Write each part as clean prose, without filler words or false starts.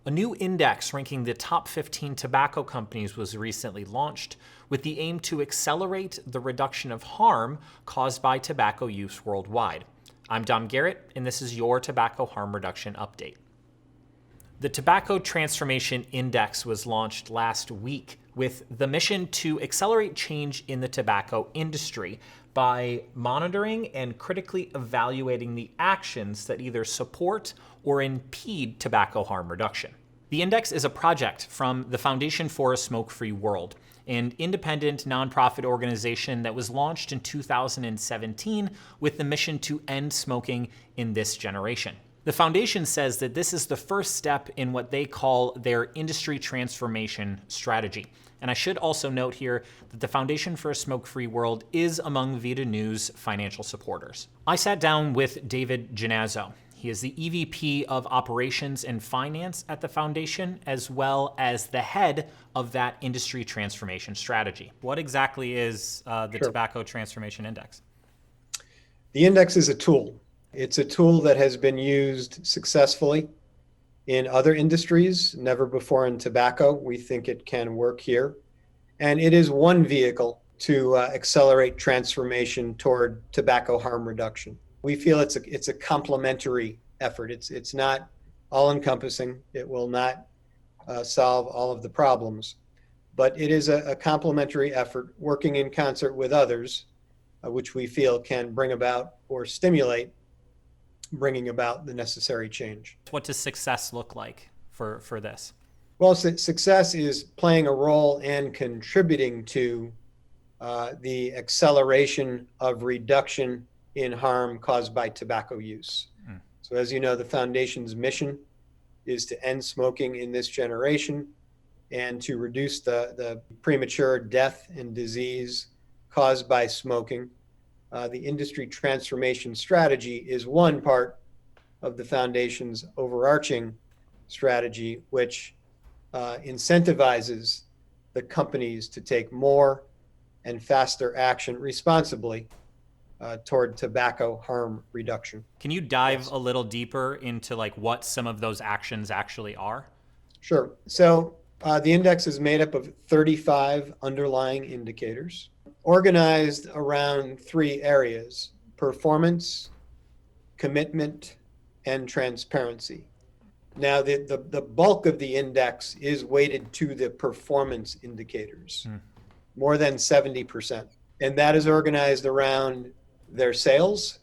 A new index ranking the top 15 tobacco companies was recently launched with the aim to accelerate the reduction of harm caused by tobacco use worldwide. I'm Dom Garrett, and this is your Tobacco Harm Reduction Update. The Tobacco Transformation Index was launched last week with the mission to accelerate change in the tobacco industry by monitoring and critically evaluating the actions that either support or impede tobacco harm reduction. The index is a project from the Foundation for a Smoke-Free World, an independent nonprofit organization that was launched in 2017 with the mission to end smoking in this generation. The foundation says that this is the first step in what they call their industry transformation strategy. And I should also note here that the Foundation for a Smoke-Free World is among VIDA News' financial supporters. I sat down with David Janazzo. He is the EVP of Operations and Finance at the foundation, as well as the head of that industry transformation strategy. What exactly is the Tobacco Transformation Index? The index is a tool. It's a tool that has been used successfully in other industries, never before in tobacco. We think it can work here. And it is one vehicle to accelerate transformation toward tobacco harm reduction. We feel it's a complementary effort. It's not all-encompassing. It will not solve all of the problems, but it is a complementary effort working in concert with others, which we feel can bring about or stimulate bringing about the necessary change. What does success look like for this? Well, success is playing a role and contributing to the acceleration of reduction in harm caused by tobacco use. So as you know, the foundation's mission is to end smoking in this generation and to reduce the premature death and disease caused by smoking. The industry transformation strategy is one part of the foundation's overarching strategy, which incentivizes the companies to take more and faster action responsibly toward tobacco harm reduction. Can you dive a little deeper into what some of those actions actually are? Sure. So the index is made up of 35 underlying indicators organized around three areas: performance, commitment, and transparency. Now, the bulk of the index is weighted to the performance indicators, more than 70%. And that is organized around their sales,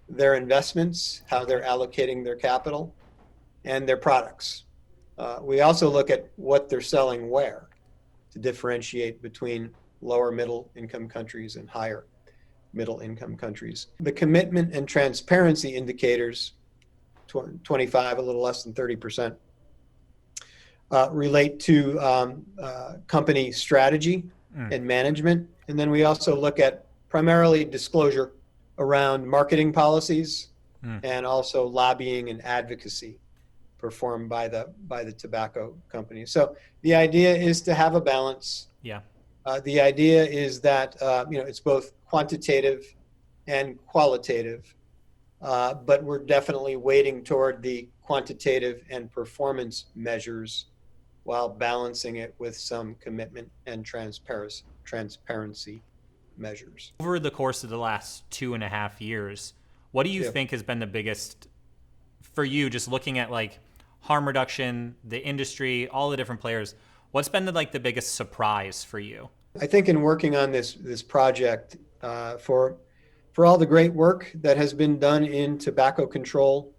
their investments, how they're allocating their capital, and their products. We also look at what they're selling where to differentiate between lower middle income countries and higher middle income countries. The commitment and transparency indicators, 25, a little less than 30%, relate to company strategy and management. And then we also look at primarily disclosure around marketing policies and also lobbying and advocacy performed by the tobacco companies. So the idea is to have a balance. Yeah. The idea is that it's both quantitative and qualitative, but we're definitely weighting toward the quantitative and performance measures while balancing it with some commitment and transparency measures. Over the course of the last 2.5 years, what do you think has been the biggest for you, just looking at harm reduction, the industry, all the different players? What's been the biggest surprise for you? I think in working on this project, for all the great work that has been done in tobacco control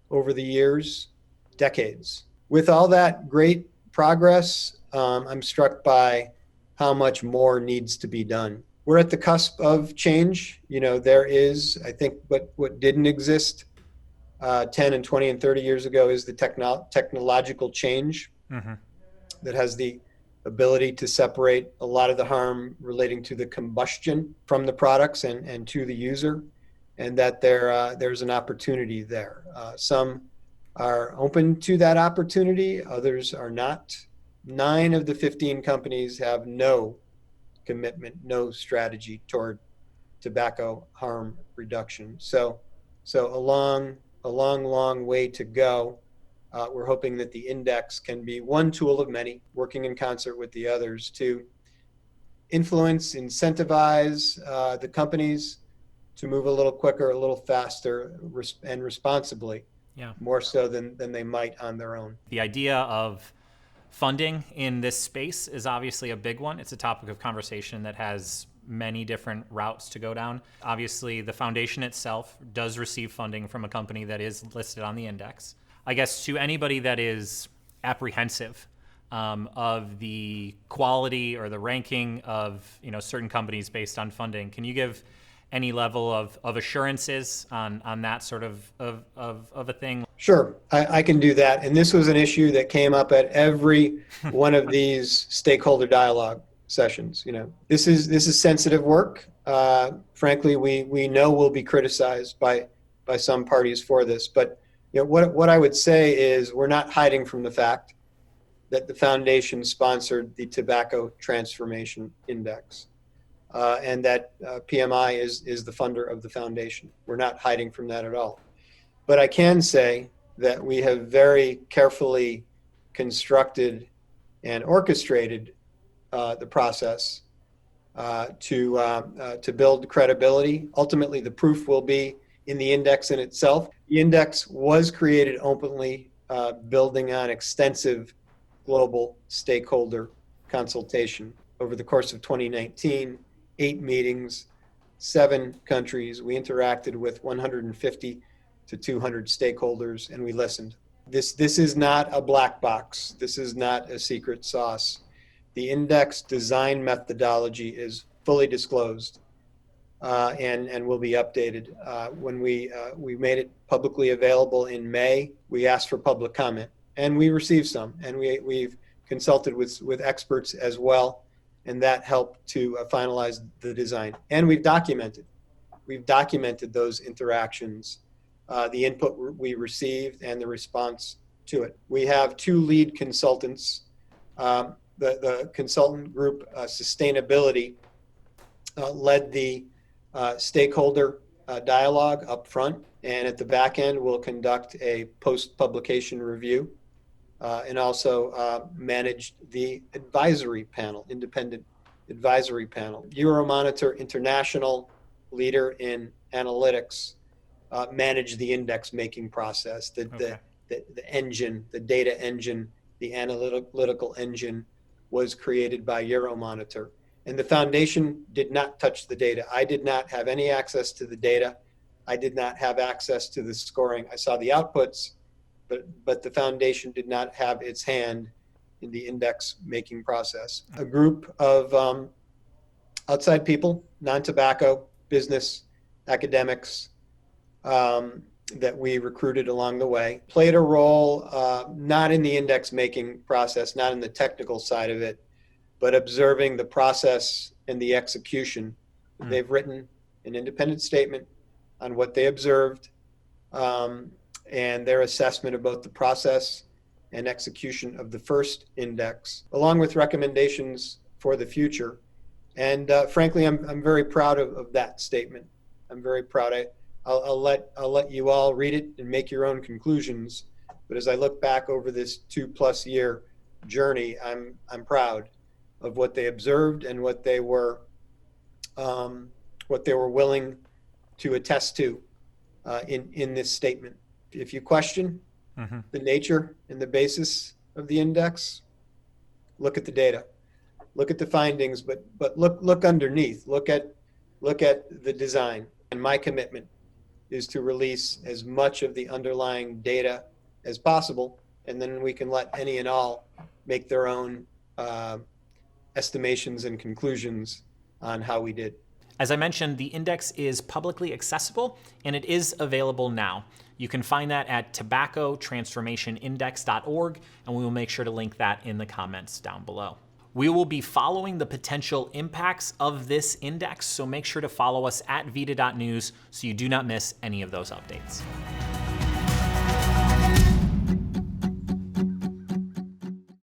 over the years, decades, with all that great progress, I'm struck by how much more needs to be done. We're at the cusp of change. There is, I think, what didn't exist 10 and 20 and 30 years ago is the technological change that has the ability to separate a lot of the harm relating to the combustion from the products and to the user, and that there's an opportunity there. Some are open to that opportunity, others are not. 9 of the 15 companies have no commitment, no strategy toward tobacco harm reduction. So a long way to go. We're hoping that the index can be one tool of many, working in concert with the others to influence, incentivize the companies to move a little quicker, a little faster, and responsibly, more so than they might on their own. The idea of funding in this space is obviously a big one. It's a topic of conversation that has many different routes to go down. Obviously, the foundation itself does receive funding from a company that is listed on the index. I guess to anybody that is apprehensive of the quality or the ranking of certain companies based on funding, can you give any level of assurances on that sort of a thing? Sure, I can do that. And this was an issue that came up at every one of these stakeholder dialogue sessions. This is sensitive work. Frankly, we know we'll be criticized by some parties for this. But what I would say is we're not hiding from the fact that the foundation sponsored the Tobacco Transformation Index. And that PMI is the funder of the foundation. We're not hiding from that at all. But I can say that we have very carefully constructed and orchestrated the process to build credibility. Ultimately, the proof will be in the index in itself. The index was created openly, building on extensive global stakeholder consultation over the course of 2019. 8 meetings, 7 countries. We interacted with 150 to 200 stakeholders, and we listened. This is not a black box. This is not a secret sauce. The index design methodology is fully disclosed and will be updated. When we made it publicly available in May, we asked for public comment, and we received some, and we've consulted with experts as well. And that helped to finalize the design. And we've documented those interactions, the input we received and the response to it. We have 2 lead consultants. The consultant group, Sustainability, led the stakeholder dialogue up front, and at the back end we'll conduct a post-publication review. And also managed the advisory panel, independent advisory panel. Euromonitor International, leader in analytics, managed the index making process. The engine, the data engine, the analytical engine was created by Euromonitor. And the foundation did not touch the data. I did not have any access to the data. I did not have access to the scoring. I saw the outputs. But the foundation did not have its hand in the index making process. A group of outside people, non-tobacco, business, academics, that we recruited along the way, played a role not in the index making process, not in the technical side of it, but observing the process and the execution. They've written an independent statement on what they observed, and their assessment of both the process and execution of the first index, along with recommendations for the future. And frankly, I'm very proud of that statement. I'm very proud. I'll let you all read it and make your own conclusions. But as I look back over this 2+ year journey, I'm proud of what they observed and what they were willing to attest to in this statement. If you question the nature and the basis of the index, look at the data, look at the findings, but look underneath, look at the design. And my commitment is to release as much of the underlying data as possible, and then we can let any and all make their own estimations and conclusions on how we did. As I mentioned, the index is publicly accessible, and it is available now. You can find that at tobaccotransformationindex.org, and we will make sure to link that in the comments down below. We will be following the potential impacts of this index, so make sure to follow us at VIDA.news so you do not miss any of those updates.